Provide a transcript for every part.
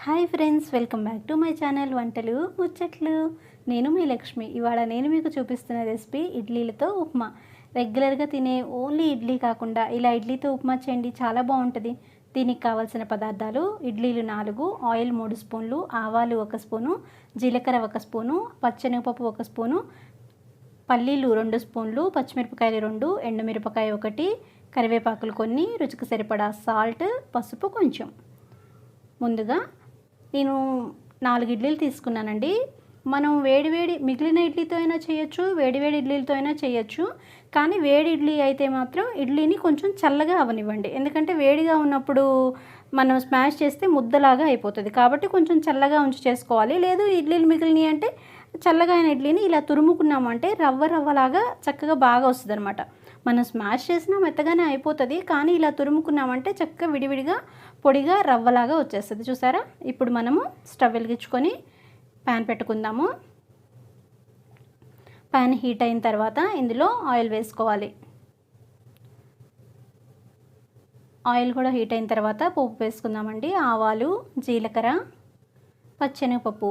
Hi friends, welcome back to my channel వంటలు ముచ్చట్లు. నేను మీ లక్ష్మి. ఇవాళ నేను మీకు చూపిస్తున్న రెసిపీ ఇడ్లీలతో ఉప్మా. రెగ్యులర్గా తినే ఓన్లీ ఇడ్లీ కాకుండా ఇలా ఇడ్లీతో ఉప్మా చేయండి, చాలా బాగుంటుంది. దీనికి కావాల్సిన పదార్థాలు: ఇడ్లీలు 4, ఆయిల్ 3 స్పూన్లు, ఆవాలు 1 స్పూను, జీలకర్ర 1 స్పూను, పచ్చెనగపప్పు 1 స్పూను, పల్లీలు 2 స్పూన్లు, పచ్చిమిరపకాయలు 2, ఎండుమిరపకాయ 1, కరివేపాకులు కొన్ని, రుచికి సరిపడా సాల్ట్, పసుపు కొంచెం. ముందుగా నేను 4 ఇడ్లీలు తీసుకున్నానండి. మనం వేడివేడి మిగిలిన ఇడ్లీతో అయినా చేయొచ్చు, వేడివేడి ఇడ్లీలతో అయినా చేయొచ్చు. కానీ వేడి ఇడ్లీ అయితే మాత్రం ఇడ్లీని కొంచెం చల్లగా అవనివ్వండి, ఎందుకంటే వేడిగా ఉన్నప్పుడు మనం స్మాష్ చేస్తే ముద్దలాగా అయిపోతుంది. కాబట్టి కొంచెం చల్లగా ఉంచి చేసుకోవాలి. లేదు ఇడ్లీలు మిగిలినవి అంటే చల్లగా అయిన ఇడ్లీని ఇలా తురుముకున్నామంటే రవ్వలాగా చక్కగా బాగా వస్తుంది అనమాట. మనం స్మాష్ చేసినా మెత్తగానే అయిపోతుంది, కానీ ఇలా తురుముకున్నామంటే చక్కగా విడివిడిగా పొడిగా రవ్వలాగా వచ్చేస్తుంది. చూసారా? ఇప్పుడు మనము స్టవ్ వెలిగించుకొని ప్యాన్ పెట్టుకుందాము. ప్యాన్ హీట్ అయిన తర్వాత ఇందులో ఆయిల్ వేసుకోవాలి. ఆయిల్ కూడా హీట్ అయిన తర్వాత పోపు వేసుకుందామండి. ఆవాలు, జీలకర్ర, పచ్చెనగపప్పు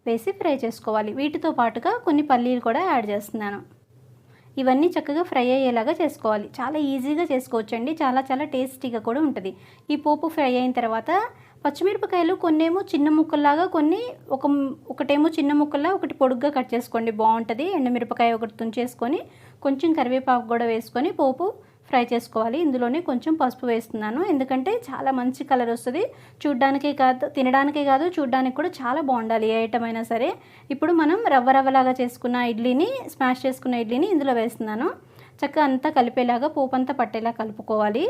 వేసి ఫ్రై చేసుకోవాలి. వీటితో పాటుగా కొన్ని పల్లీలు కూడా యాడ్ చేస్తున్నాను. ఇవన్నీ చక్కగా ఫ్రై అయ్యేలాగా చేసుకోవాలి. చాలా ఈజీగా చేసుకోవచ్చండి, చాలా టేస్టీగా కూడా ఉంటుంది. ఈ పోపు ఫ్రై అయిన తర్వాత పచ్చిమిరపకాయలు కొన్నేమో చిన్న ముక్కల్లాగా, ఒకటేమో చిన్న ముక్కల్లా, ఒకటి పొడుగ్గా కట్ చేసుకోండి, బాగుంటుంది. ఎండుమిరపకాయ ఒకటి తుంచేసుకొని కొంచెం కరివేపాకు కూడా వేసుకొని పోపు ఫ్రై చేసుకోవాలి. ఇందులోనే కొంచెం పసుపు వేస్తున్నాను, ఎందుకంటే చాలా మంచి కలర్ వస్తుంది. చూడ్డానికే కాదు, తినడానికే కాదు, చూడ్డానికి కూడా చాలా బాగుండాలి ఏ ఐటమ్ అయినా సరే. ఇప్పుడు మనం రవ్వలాగా చేసుకున్న ఇడ్లీని, స్మాష్ చేసుకున్న ఇడ్లీని ఇందులో వేస్తున్నాను. చక్కగా అంతా కలిపేలాగా పోపు అంతా పట్టేలా కలుపుకోవాలి.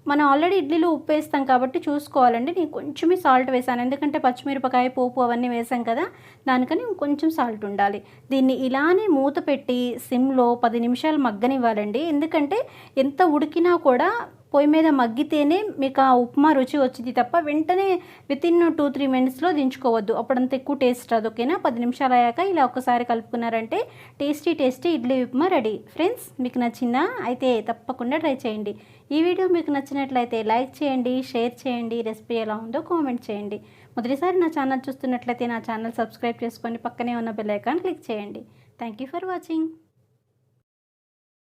మనం ఆల్రెడీ ఇడ్లీలో ఉప్పు వేస్తాం కాబట్టి చూసుకోవాలండి. నేను కొంచెమే సాల్ట్ వేసాను, ఎందుకంటే పచ్చిమిరపకాయ, పోపు అవన్నీ వేసాం కదా, దానికని కొంచెం సాల్ట్ ఉండాలి. దీన్ని ఇలానే మూత పెట్టి సిమ్లో 10 నిమిషాలు మగ్గనివ్వాలండి. ఎందుకంటే ఎంత ఉడికినా కూడా పొయ్యి మీద మగ్గితేనే మీకు ఆ ఉప్మా రుచి వచ్చింది తప్ప వెంటనే వితిన్ 2-3 మినిట్స్లో దించుకోవద్దు, అప్పుడంత ఎక్కువ టేస్ట్ రాదు. ఓకేనా? 10 నిమిషాలు అయ్యాక ఇలా ఒకసారి కలుపుకున్నారంటే tasty idli upma ready. Friends, మీకు నచ్చిందా? అయితే తప్పకుండా ట్రై చేయండి. ఈ వీడియో మీకు నచ్చినట్లయితే లైక్ చేయండి, షేర్ చేయండి, రెసిపీ ఎలా ఉందో కామెంట్ చేయండి. మొదటిసారి నా ఛానల్ చూస్తున్నట్లయితే నా ఛానల్ సబ్స్క్రైబ్ చేసుకొని పక్కనే ఉన్న బెల్ ఐకాన్ క్లిక్ చేయండి. Thank you for watching.